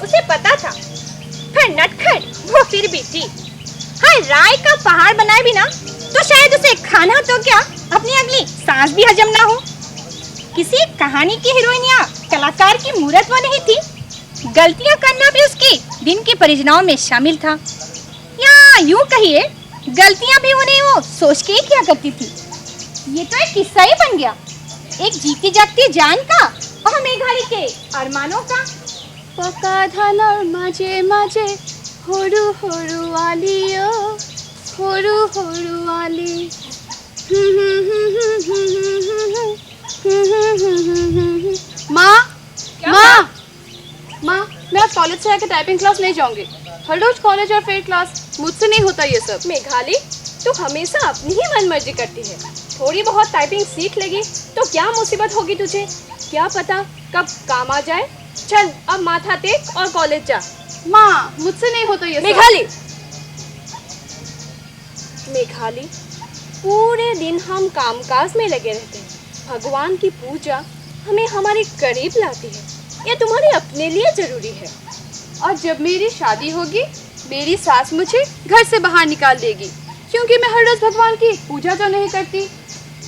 उसे पता था, फिर नटखट वो फिर भी थी। हाँ, राय का पहाड़ बनाए भी ना तो शायद उसे खाना तो क्या अपनी अगली सांस भी हजम ना हो। किसी कहानी की हीरोइन या कलाकार की मूरत वो नहीं थी। गलतियां करना भी उसकी दिन की परियोजनाओं में शामिल था, या यूं कहिए गलतियां भी उन्हें वो सोच के ही किया करती थी। ये तो एक किस्सा ही बन गया, एक जीती जागती जान का और मेघाली के अरमानों का। पका धानर माजे माजे हरु हरु आलियो हरु हरु आली। माँ माँ माँ, मैं आज कॉलेज से आके टाइपिंग क्लास नहीं जाऊंगी। हर रोज कॉलेज और फिर क्लास, मुझसे नहीं होता ये सब। मेघाली, तू हमेशा अपनी ही मनमर्जी करती है। थोड़ी बहुत टाइपिंग सीख लेगी तो क्या मुसीबत होगी तुझे, क्या पता कब काम आ जाए। चल अब माथा टेक और कॉलेज जा। माँ, मुझसे नहीं होता ये सब। मेघाली, पूरे दिन हम कामकाज में लगे रहते हैं। भगवान की पूजा हमें हमारे करीब लाती है, ये तुम्हारे अपने लिए जरूरी है। और जब मेरी शादी होगी, मेरी सास मुझे घर से बाहर निकाल देगी, क्योंकि मैं हर रोज भगवान की पूजा तो नहीं करती।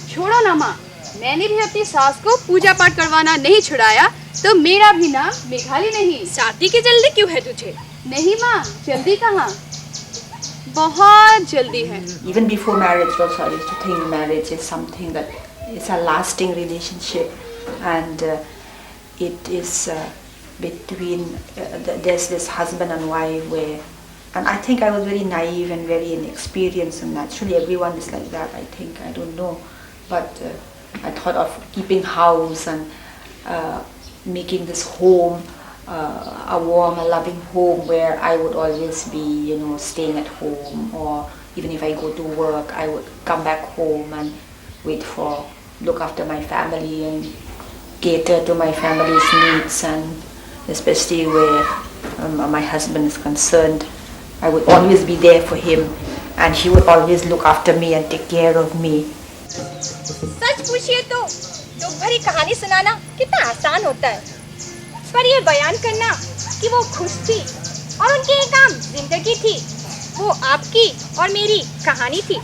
छोड़ो ना माँ, मैंने भी अपनी सास को पूजा पाठ करवाना नहीं छुड़ाया, तो मेरा भी नाम मेघाली नहीं। शादी की जल्दी क्यों है तुझे? नहीं माँ, जल्दी कहाँ, बहुत जल्दी है। Even before marriage also I used to think marriage is something that is a lasting relationship, and it is between there's this husband and wife where, and I think I was very naive and very inexperienced, and naturally everyone is like that, I think, I don't know, but I thought of keeping house and making this home a warm, a loving home where I would always be, you know, staying at home, or even if I go to work, I would come back home and look after my family and cater to my family's needs, and especially where my husband is concerned, I would always be there for him, and he would always look after me and take care of me. सच पूछिए तो दुख भरी कहानी सुनाना कितना आसान होता है, पर ये बयान करना कि वो खुश थी और उनकी एक आम जिंदगी थी, वो आपकी और मेरी कहानी थी,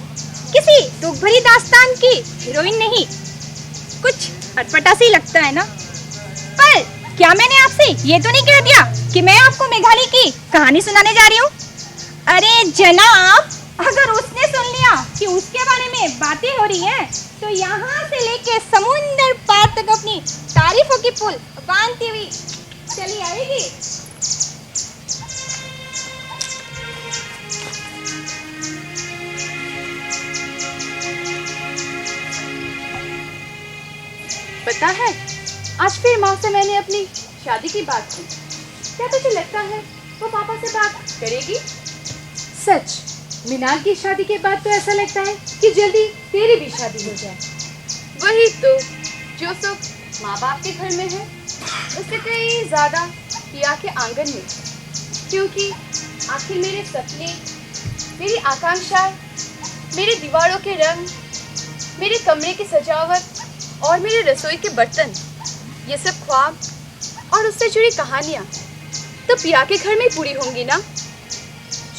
किसी दुख भरी दास्तान की हीरोइन नहीं। कुछ अटपटा सी लगता है ना, पर क्या मैंने आपसे ये तो नहीं कह दिया कि मैं आपको मेघाली की कहानी सुनाने जा रही हूँ? अरे जनाब, अगर उसने सुन लिया कि उसके बारे में बातें हो रही हैं, तो यहाँ से लेके समुंदर पार तक अपनी तारीफों की पुल बांधती हुई चली आएगी। पता है, आज फिर माँ से मैंने अपनी शादी की बात की। क्या तुझे लगता है वो पापा से बात करेगी? सच, मीनाल की शादी के बाद तो ऐसा लगता है कि जल्दी तेरी भी शादी हो जाए। वही तो, जो सुख माँ बाप के घर में है, उससे कहीं ज्यादा पिया के आंगन में, क्योंकि आखिर मेरे सपने, मेरी आकांक्षाएं, मेरी दीवारों के रंग, मेरे कमरे की सजावट और मेरे रसोई के बर्तन, ये सब ख्वाब और उससे जुड़ी कहानियाँ तो पिया के घर में पूरी होंगी ना।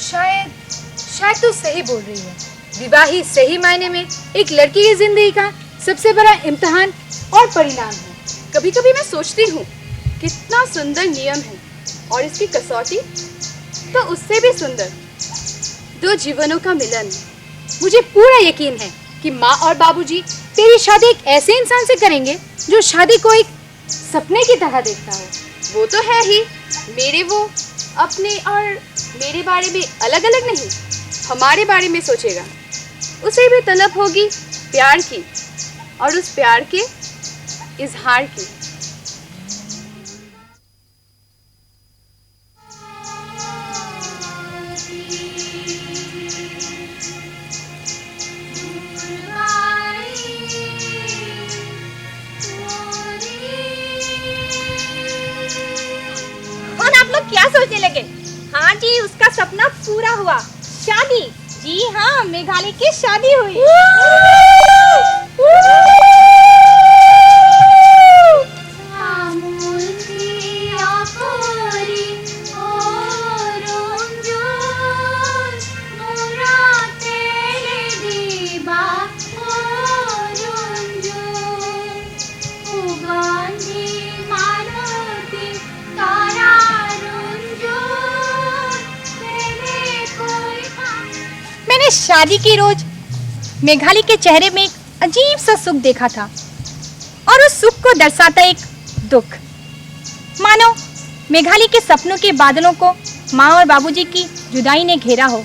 शायद तू सही बोल रही है। विवाह ही सही मायने में एक लड़की की जिंदगी का सबसे बड़ा इम्तिहान और परिणाम है। कभी कभी मैं सोचती हूँ कितना सुंदर नियम है, और इसकी कसौटी तो उससे भी सुंदर, दो जीवनों का मिलन। मुझे पूरा यकीन है कि माँ और बाबूजी तेरी शादी एक ऐसे इंसान से करेंगे जो शादी को एक सपने की तरह देखता हो। वो तो है ही, मेरे वो अपने और मेरे बारे में अलग अलग नहीं, हमारे बारे में सोचेगा। उसे भी तलब होगी प्यार की, और उस प्यार के इजहार की। क्या सोचने लगे? हाँ जी, उसका सपना पूरा हुआ, शादी। जी हाँ, मेघाली की शादी हुई। शादी की रोज मेघाली के चेहरे में एक अजीब सा सुख देखा था और उस सुख को दर्शाता एक दुख, मानो मेघाली के सपनों के बादलों को माँ और बाबूजी की जुदाई ने घेरा हो।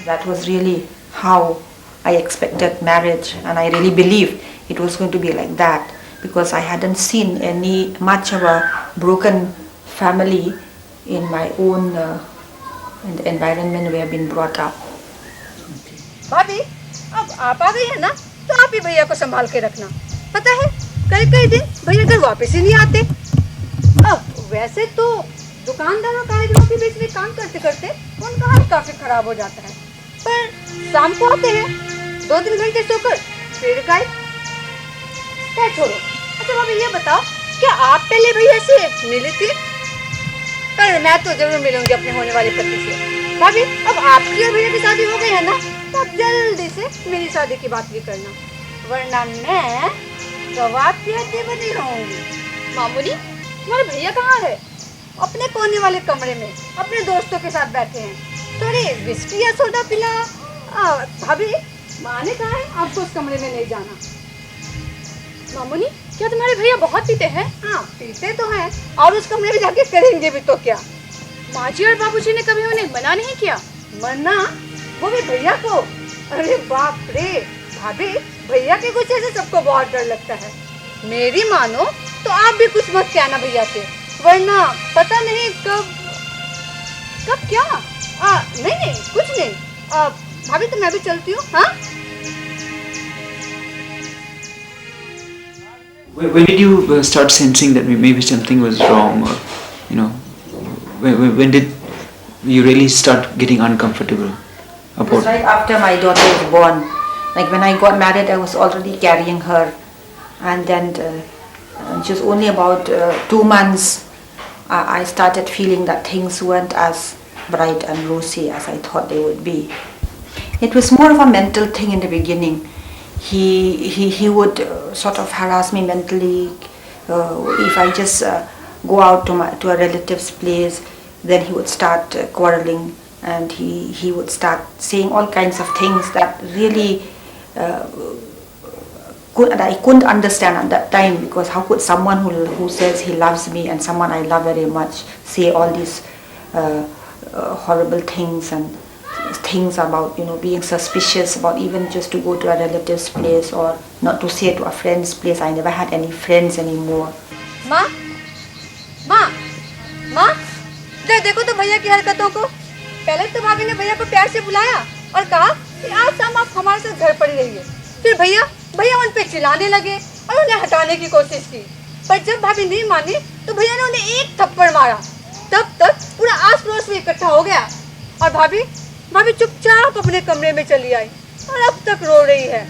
That was really how I expected marriage, and I really believed it was going to be like that, because I hadn't seen much of a broken family in my own in the environment where I've been brought up. भाभी, अब आप आ गई है ना, तो आप ही भैया को संभाल के रखना। पता है, कई दिन भैया घर वापस ही नहीं आते। अब वैसे तो दुकानदार और कारीगरों के बीच में काम करते करते उनका हाल काफी खराब हो जाता है, पर शाम को आते हैं, 2-3 घंटे सोकर फिर गायब। क्या छोड़ो। अच्छा भाभी, ये बताओ, क्या आप पहले भैया से मिली थी? पर मैं तो जरूर मिलूंगी अपने होने वाले पति से। भाभी, अब आपकी और भैया की शादी हो गई है ना, तो अब जल्दी से मेरी शादी की बात भी करना, वरना मैं गवाह प्यासी बनी रहूंगी। मामूली, तुम्हारे भैया कहाँ है? अपने कोने वाले कमरे में अपने दोस्तों के साथ बैठे हैं, थोड़ी विस्की या सोडा पिला। भाभी, माँ ने कहा है आपको उस कमरे में नहीं जाना। मामूली, क्या तुम्हारे भैया बहुत पीते हैं? हाँ, पीते तो हैं, और उस कमरे में जाके करेंगे भी तो क्या। माँ जी और बाबूजी ने कभी उन्हें मना नहीं किया? मना? वो भी भैया को? अरे बाप रे भाभी, भैया के गुस्से से सबको बहुत डर लगता है। मेरी मानो तो आप भी कुछ मत कहना भैया से, वरना पता नहीं कब क्या। नहीं कुछ नहीं। भाभी, तो मैं भी चलती हूँ। हाँ, When did you start sensing that maybe something was wrong, or when did you really start getting uncomfortable It about? was right after my daughter was born. Like when I got married, I was already carrying her, and then just only about 2 months, I started feeling that things weren't as bright and rosy as I thought they would be. It was more of a mental thing in the beginning. He would sort of harass me mentally. If I just go out to a relative's place, then he would start quarreling, and he would start saying all kinds of things that really I couldn't understand at that time, because how could someone who says he loves me and someone I love very much say all these horrible things and things about being suspicious about even just to go to a relative's place, or not to say to a friend's place. I never had any friends anymore. माँ, देखो तो भैया की हरकतों को। पहले तो भाभी ने भैया को प्यार से बुलाया और कहा कि आज शाम आप हमारे साथ घर पर ही रहिए। फिर भैया उन पे चिल्लाने लगे और उन्हें हटाने की कोशिश की, पर जब भाभी नहीं मानी तो भैया ने उन्हें एक थप्पड़ मारा। तब तक पूरा आस पड़ोस में इकट्ठा हो गया, और भाभी चुपचाप अपने कमरे में चली आई और अब तक रो रही है।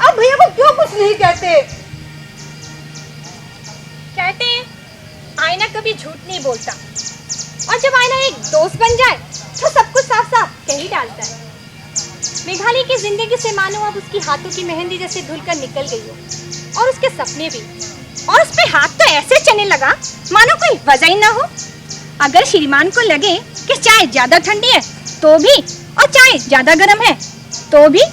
अब भैया को क्यों कुछ नहीं कहते? कहते हैं आईना कभी झूठ नहीं बोलता, और जब आईना एक दोस्त बन जाए तो सब कुछ साफ साफ कह ही डालता है। मेघाली की जिंदगी से मानो अब उसकी हाथों की मेहंदी जैसे धुल कर निकल गई हो, और उसके सपने भी, और उस पे हाथ तो ऐसे चलने लगा मानो कोई वजह ही ना हो। अगर श्रीमान को लगे कि चाय ज्यादा ठंडी है तो भी, और चाय ज्यादा गर्म है तो भी,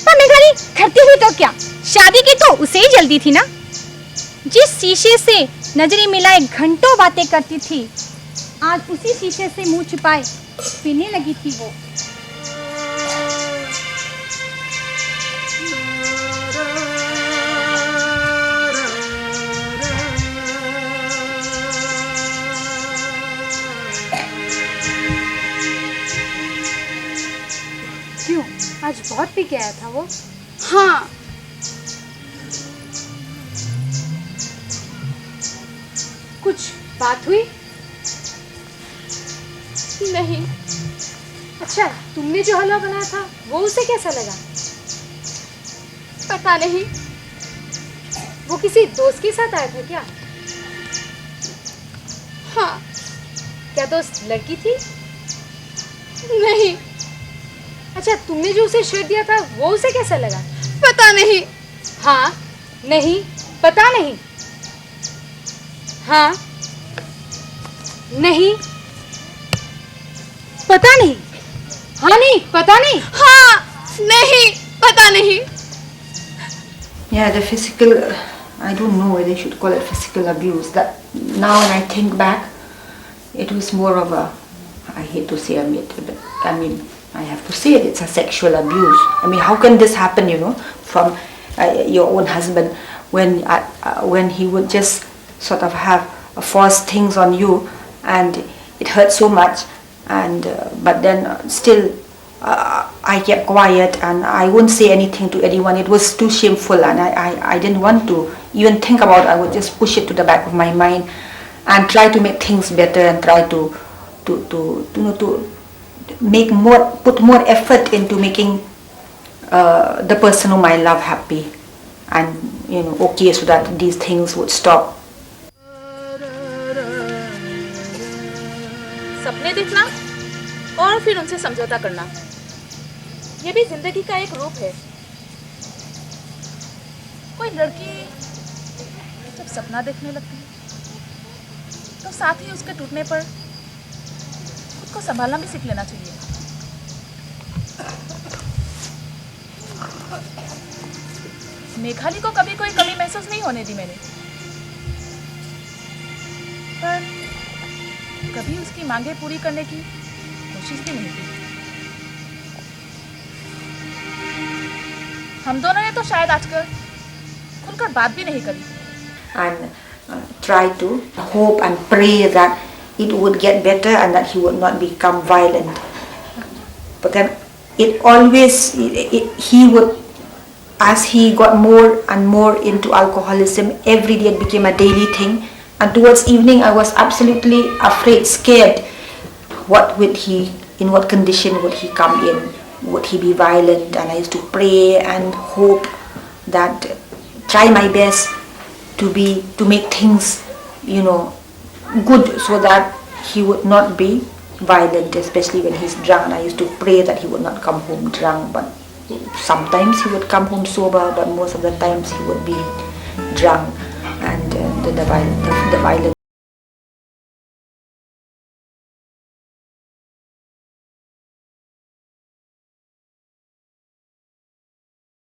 पर मेघाली करती हुई तो क्या, शादी की तो उसे ही जल्दी थी ना। जिस शीशे से नजरें मिलाए घंटों बातें करती थी, आज उसी शीशे से मुंह छुपाए पीने लगी थी वो। आज बहुत पी के आया था वो। हाँ, कुछ बात हुई? नहीं। अच्छा, तुमने जो हलवा बनाया था वो उसे कैसा लगा? पता नहीं। वो किसी दोस्त के साथ आया था क्या? हाँ। क्या दोस्त लड़की थी? नहीं। अच्छा, तुमने जो उसे शर्ट दिया था वो उसे कैसा लगा? पता नहीं। हाँ, नहीं, पता नहीं। हाँ, नहीं, पता नहीं। हाँ, नहीं, पता नहीं। हाँ, नहीं, पता नहीं। Yeah, the physical, I don't know whether you should call it physical abuse. That now when I think back, it was more of a, I hate to say it, but I mean, I have to say it, it's a sexual abuse. I mean, how can this happen, you know, from your own husband when he would just sort of have force things on you and it hurt so much and but then still I kept quiet and I wouldn't say anything to anyone. It was too shameful and I didn't want to even think about it. I would just push it to the back of my mind and try to make things better and try to make more, put more effort into making the person whom I love happy and you know okay so that these things would stop. सपने देखना और फिर उनसे समझौता करना, ये भी जिंदगी का एक रूप है। कोई लड़की जब सपना देखने लगती है तो साथ ही उसके टूटने पर खुद को संभालना भी सीख लेना चाहिए। मेघाली को कभी कोई कमी महसूस नहीं होने दी मैंने, पर कभी उसकी मांगे पूरी करने की कोशिश भी नहीं की। हम दोनों ने तो शायद आजकल खुलकर बात भी नहीं करी। And try to hope and pray that it would get better and that he would not become violent. But then it always, he would, as he got more and more into alcoholism, every day it became a daily thing. And towards evening I was absolutely afraid, scared. What would he, in what condition would he come in? Would he be violent? And I used to pray and hope that, try my best to make things, you know, good so that he would not be violent, especially when he's drunk. And I used to pray that he would not come home drunk, but sometimes he would come home sober, but most of the times he would be drunk and the violence.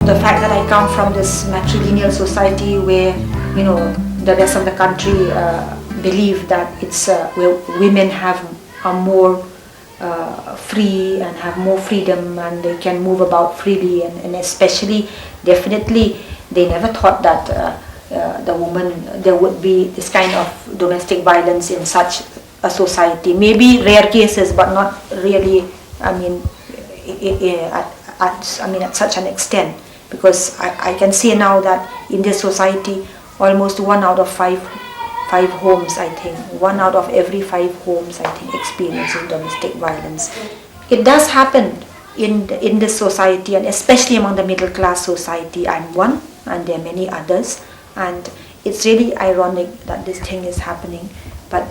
The fact that I come from this matrilineal society where, you know, the rest of the country believe that it's where women are more free and have more freedom and they can move about freely and especially, definitely, they never thought that the woman, there would be this kind of domestic violence in such a society. Maybe rare cases, but not really, I mean, at such an extent. Because I can see now that in this society, almost 1 out of 5 homes, I think, 1 out of every 5 homes, I think, experiences domestic violence. It does happen in this society, and especially among the middle class society. I'm one, and there are many others, and it's really ironic that this thing is happening. But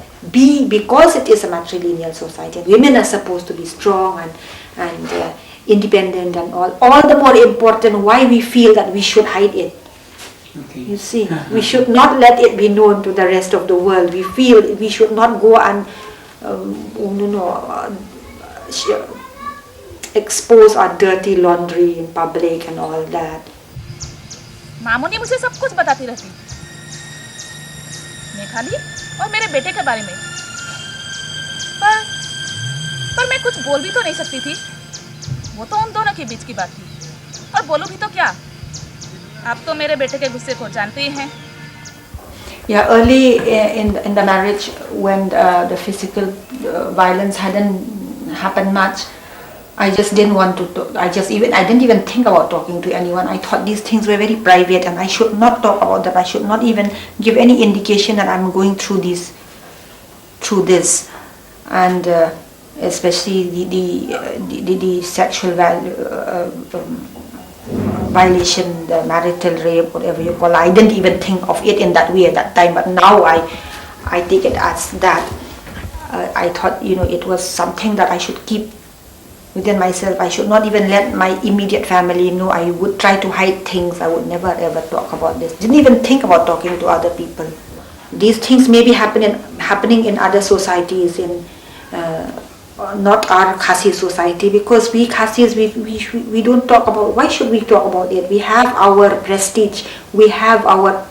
because it is a matrilineal society, and women are supposed to be strong and independent and all the more important why we feel that we should hide it. Okay. You see, we should not let it be known to the rest of the world. We feel we should not go and expose our dirty laundry in public and all that. Mamuni मुझे सब कुछ बताती रहती, मेघाली और मेरे बेटे के बारे में, पर मैं कुछ बोल भी तो नहीं सकती थी। वो तो उन दोनों के बीच की बात थी, और बोलूं भी तो क्या? आप तो मेरे बेटे के गुस्से को जानते ही हैं। Yeah, early in the marriage, when the physical violence hadn't happened much, I just didn't want to talk. I didn't even think about talking to anyone. I thought these things were very private and I should not talk about that. I should not even give any indication that I'm going through this. And especially the sexual violation, the marital rape, whatever you call it. I didn't even think of it in that way at that time, but now I take it as that. I thought, it was something that I should keep within myself. I should not even let my immediate family know. I would try to hide things. I would never ever talk about this. Didn't even think about talking to other people. These things may be happening in other societies, in not our Khasi society, because we Khasis, we don't talk about. Why should we talk about it? We have our prestige. We have our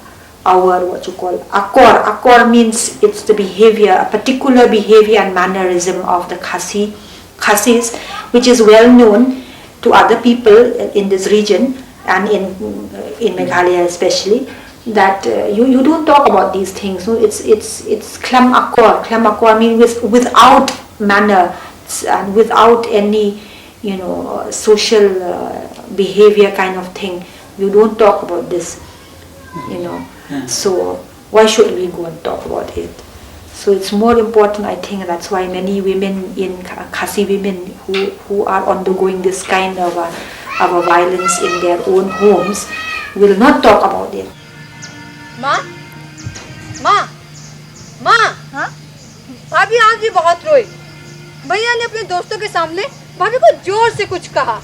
what you call akor. Akor means it's the behavior, a particular behavior and mannerism of the Khasis, which is well known to other people in this region and in Meghalaya especially. That you don't talk about these things. So it's klam akor. Klam akor means without manner and without any social behavior kind of thing. You don't talk about this. So why should we go and talk about it? So it's more important, I think. That's why many women in Khasi women who are undergoing this kind of violence in their own homes will not talk about it. माँ हाँ? भाभी आज भी बहुत रोई। भैया ने अपने दोस्तों के सामने भाभी को जोर से कुछ कहा।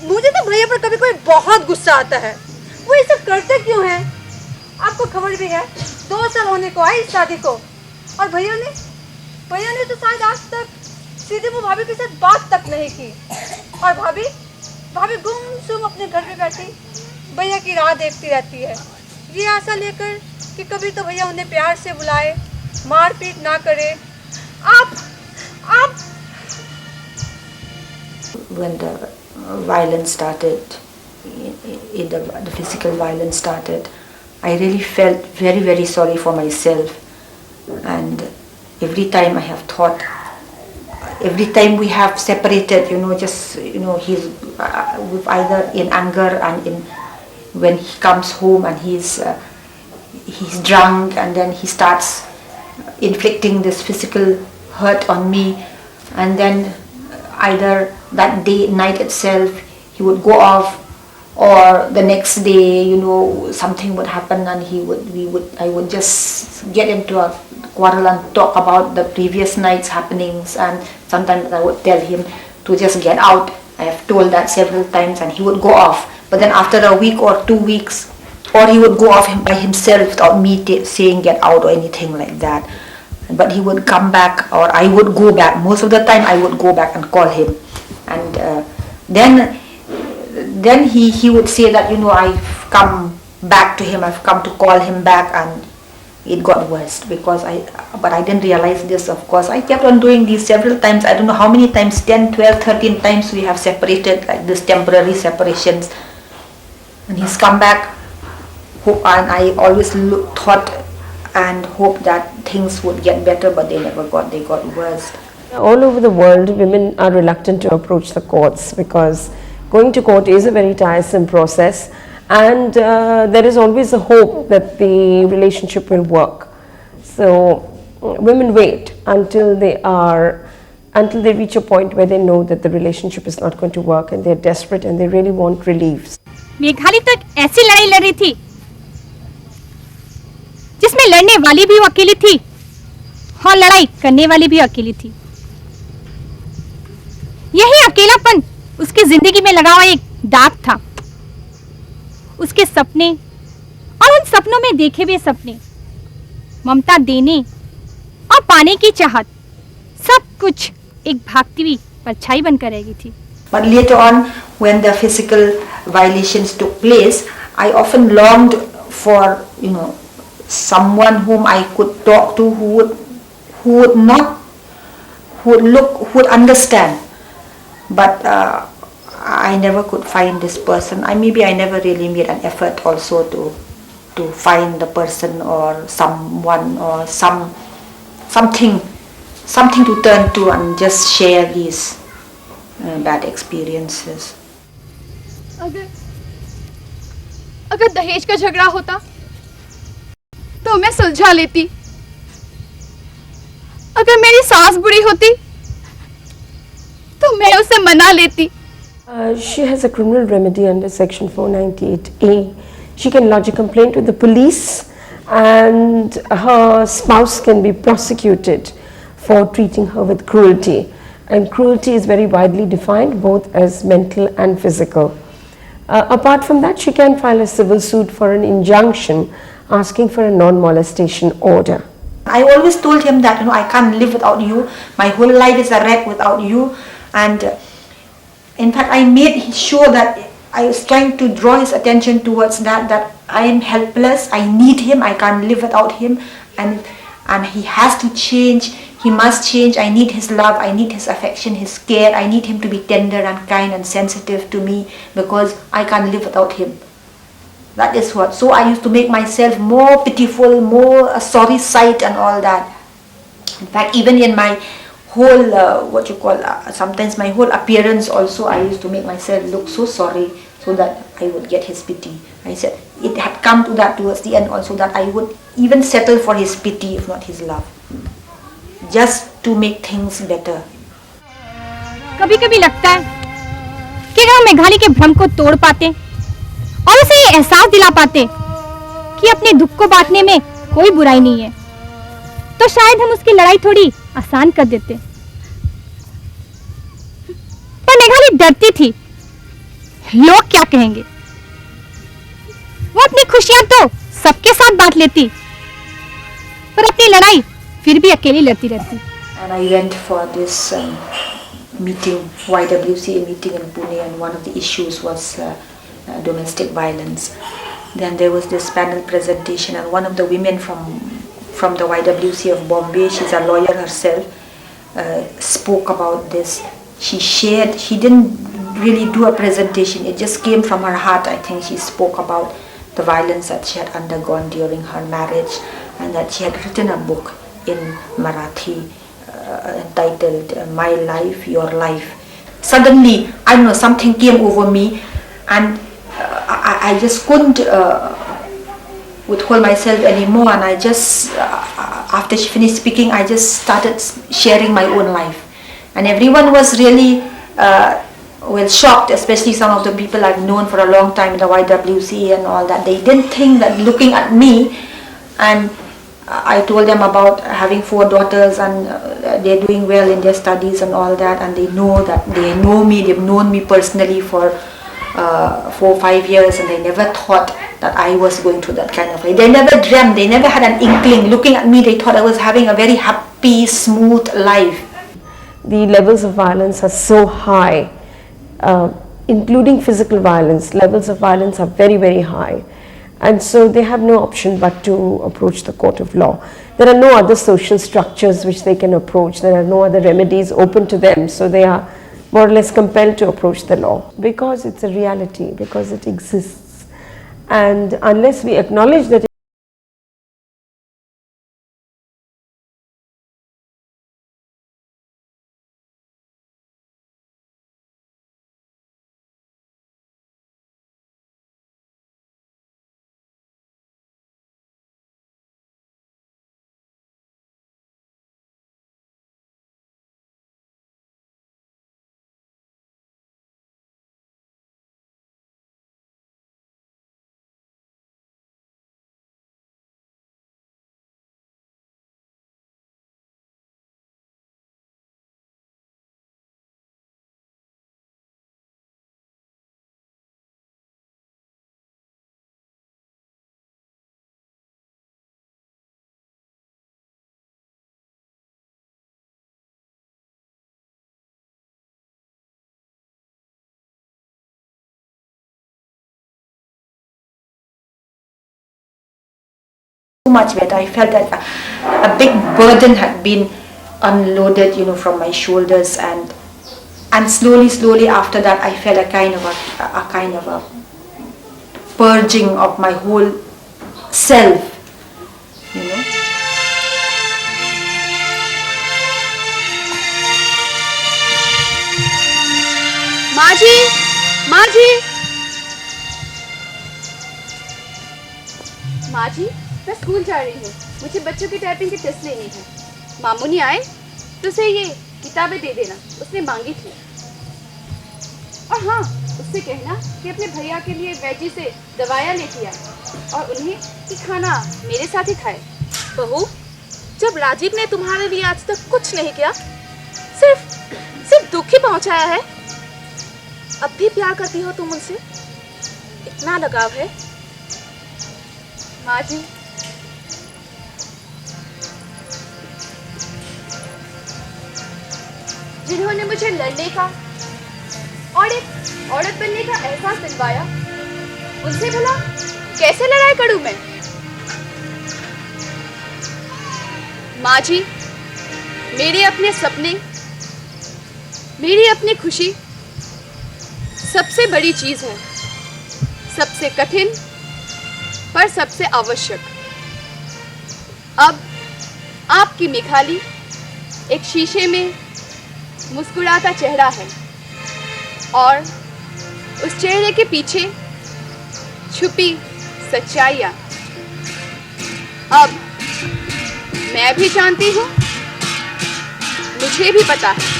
मुझे तो भैया पर कभी कोई बहुत गुस्सा आता है। वो ये सब करते क्यों हैं? आपको खबर भी है, 2 साल होने को आई इस शादी को, और भैया ने तो शायद आज तक सीधे वो भाभी के साथ बात तक नहीं की। और भाभी गुमसुम अपने घर में बैठी भैया की राह देखती रहती है, ये आशा लेकर कि कभी तो भैया उन्हें प्यार से बुलाए, मारपीट ना करे। आप When the violence started, the physical violence started, I really felt very, very sorry for myself. And every time I have thought, every time we have separated, he's with either in anger and when he comes home and he's drunk, and then he starts inflicting this physical hurt on me, and then either that night itself he would go off, or the next day something would happen and I would just get into a quarrel and talk about the previous night's happenings, and sometimes I would tell him to just get out. I have told that several times, and he would go off. But then after a week or 2 weeks, or he would go off by himself without me saying get out or anything like that. But he would come back, or I would go back. Most of the time I would go back and call him. And then he would say that, I've come back to him, I've come to call him back, and it got worse but I didn't realize this, of course. I kept on doing these several times. I don't know how many times, 10, 12, 13 times we have separated, like this temporary separations. And he's come back, and I always thought and hoped that things would get better, but they never got, they got worse. All over the world, women are reluctant to approach the courts because going to court is a very tiresome process, and there is always a hope that the relationship will work. So women wait until they reach a point where they know that the relationship is not going to work, and they're desperate and they really want relief. Meghali तो एक ऐसी लड़ाई लड़ रही थी जिसमें लड़ने वाली भी वो अकेली थी और लड़ाई करने वाली भी अकेली थी। यही अकेलापन उसकी जिंदगी में लगा हुआ एक दाग था। उसके सपने और उन सपनों में देखे हुए सपने, ममता देने और पाने की चाहत, सब कुछ एक भागती हुई परछाई बनकर रह गई थी। But later on, when the physical violations took place, I often longed for, someone whom I could talk to, who would understand. But I never could find this person. Maybe I never really made an effort also to find the person or someone or something to turn to and just share these bad experiences. अगर दहेज का झगड़ा होता तो मैं सुलझा लेती। अगर मेरी सास बुरी होती तो मैं उसे मना लेती। She has a criminal remedy under Section 498A. She can lodge a complaint with the police, and her spouse can be prosecuted for treating her with cruelty. And cruelty is very widely defined, both as mental and physical. Apart from that, she can file a civil suit for an injunction asking for a non-molestation order. I always told him that, I can't live without you. My whole life is a wreck without you. And in fact, I made sure that I was trying to draw his attention towards that I am helpless. I need him. I can't live without him. And he has to change. He must change. I need his love. I need his affection, his care. I need him to be tender and kind and sensitive to me, because I can't live without him. That is what. So I used to make myself more pitiful, more a sorry sight and all that. In fact, even in my whole, sometimes my whole appearance also, I used to make myself look so sorry so that I would get his pity. I said it had come to that towards the end also, that I would even settle for his pity if not his love, just to make things better. कभी कभी लगता है कि अगर हम मेघाली के भ्रम को तोड़ पाते और उसे ये एहसास दिला पाते कि अपने दुख को बांटने में कोई बुराई नहीं है, तो शायद हम उसकी लड़ाई थोड़ी आसान कर देते। पर मेघाली डरती थी, लोग क्या कहेंगे। वो अपनी खुशियां तो सबके साथ बांट लेती, पर अपनी लड़ाई फिर भी अकेली लड़ती रहती। And I went for this meeting, YWCA meeting in Pune, and one of the issues was domestic violence. Then there was this panel presentation, and one of the women from the YWCA of Bombay, she's a lawyer herself, spoke about this. She shared, she didn't really do a presentation, it just came from her heart. I think she spoke about the violence that she had undergone during her marriage, and that she had written a book in Marathi entitled My Life, Your Life. Suddenly, I don't know, something came over me, and I just couldn't withhold myself anymore, and I just, after she finished speaking, I just started sharing my own life. And everyone was really shocked, especially some of the people I've known for a long time in the YWCA and all that. They didn't think that looking at me, and I told them about having 4 daughters, and they're doing well in their studies and all that, and they know me, they've known me personally for 4 or 5 years, and they never thought that I was going through that kind of life. They never dreamt, they never had an inkling. Looking at me, they thought I was having a very happy, smooth life. The levels of violence are so high, including physical violence. Levels of violence are very, very high. And so they have no option but to approach the court of law. There are no other social structures which they can approach. There are no other remedies open to them. So they are more or less compelled to approach the law, because it's a reality, because it exists. And unless we acknowledge that much better. I felt that a big burden had been unloaded, from my shoulders, and slowly after that, I felt a kind of a purging of my whole self, माँ जी, माँ जी, माँ जी, मैं school जा रही हूँ। मुझे बच्चों की टाइपिंग की टेस्ट लेनी है। मामू नहीं आए तो उसे ये किताबें दे देना, उसने मांगी थी। और हाँ, उससे कहना कि अपने भैया के लिए वेजी से दवाइयाँ लेके आए और उन्हें कि खाना मेरे साथ ही खाए। बहू, जब राजीव ने तुम्हारे लिए आज तक कुछ नहीं किया, सिर्फ दुख ही पहुंचाया है, अब भी प्यार करती हो तुम उनसे? इतना लगाव है? माँ जी, जिन्होंने मुझे लड़ने का और एक औरत बनने का एहसास दिलवाया, उनसे भला कैसे लड़ाई करूं मैं? माँ जी, मेरे अपने सपने, मेरी अपनी खुशी सबसे बड़ी चीज है, सबसे कठिन पर सबसे आवश्यक। अब आपकी मिखाली एक शीशे में मुस्कुराता चेहरा है और उस चेहरे के पीछे छुपी सच्चाइयाँ। अब मैं भी जानती हूँ, मुझे भी पता है।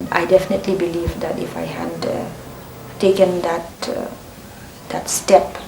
I definitely believe that if I had taken that step